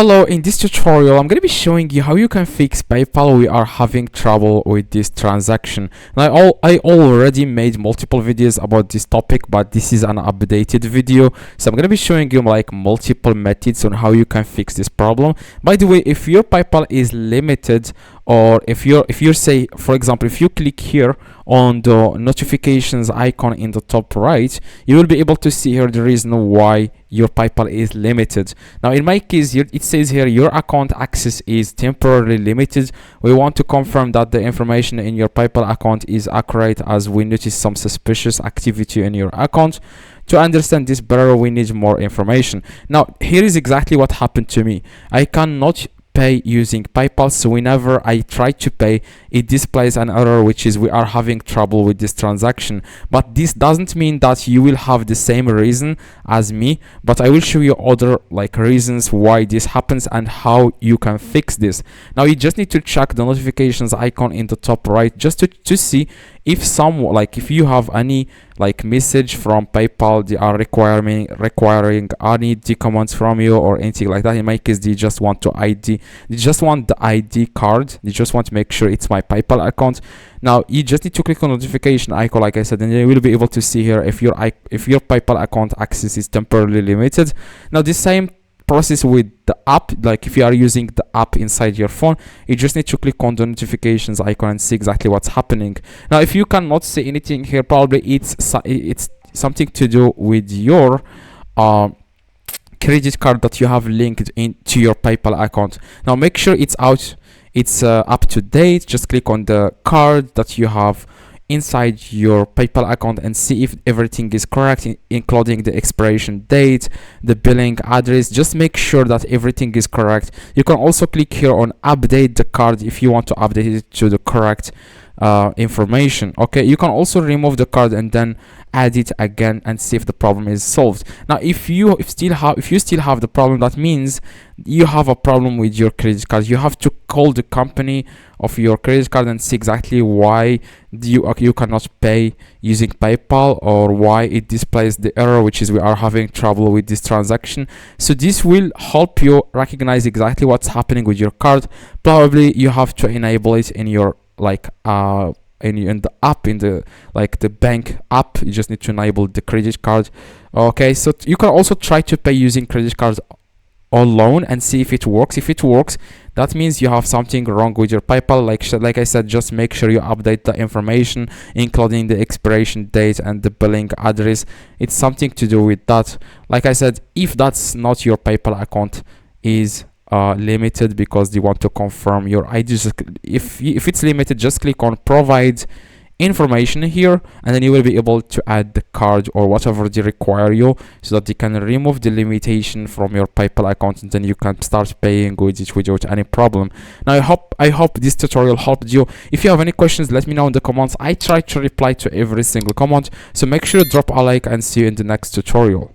Hello, in this tutorial I'm going to be showing you how you can fix PayPal. We are having trouble with this transaction. Now, I already made multiple videos about this topic, but this is an updated video, so I'm going to be showing you like multiple methods on how you can fix this problem. By the way, if your PayPal is limited, or if you say, for example, if you click here on the notifications icon in the top right, you will be able to see here the reason why your PayPal is limited. Now in my case here, it says here your account access is temporarily limited. We want to confirm that the information in your PayPal account is accurate, as we notice some suspicious activity in your account. To understand this better, we need more information. Now here is exactly what happened to me. I cannot pay using PayPal, so whenever I try to pay, it displays an error, which is we are having trouble with this transaction. But this doesn't mean that you will have the same reason as me, but I will show you other like reasons why this happens and how you can fix this. Now you just need to check the notifications icon in the top right just to see if if you have any like message from PayPal they are requiring any documents from you or anything like that. In my case, they just want the ID card. They just want to make sure it's my PayPal account. Now you just need to click on notification icon, like I said, and you will be able to see here if your PayPal account access is temporarily limited. Now the same process with the app. Like if you are using the app inside your phone, you just need to click on the notifications icon and see exactly what's happening. Now if you cannot see anything here, probably it's something to do with your credit card that you have linked into your PayPal account. Now make sure it's up to date. Just click on the card that you have inside your PayPal account and see if everything is correct, including the expiration date, the billing address. Just make sure that everything is correct. You can also click here on update the card if you want to update it to the correct information. Okay, you can also remove the card and then add it again and see if the problem is solved. Now if you still have the problem, that means you have a problem with your credit card. You have to call the company of your credit card and see exactly why you cannot pay using PayPal, or why it displays the error, which is we are having trouble with this transaction. So this will help you recognize exactly what's happening with your card. Probably you have to enable it in your in the app, in the bank app. You just need to enable the credit card. Okay, so you can also try to pay using credit cards alone and see if it works. If it works, that means you have something wrong with your PayPal. Like I said, just make sure you update the information, including the expiration date and the billing address. It's something to do with that. Like I said, if that's not your PayPal account is limited because they want to confirm your ID, if it's limited, just click on provide information here, and then you will be able to add the card or whatever they require you, so that they can remove the limitation from your PayPal account, and then you can start paying with it without any problem. Now I hope this tutorial helped you. If you have any questions, let me know in the comments. I try to reply to every single comment, so make sure to drop a like and see you in the next tutorial.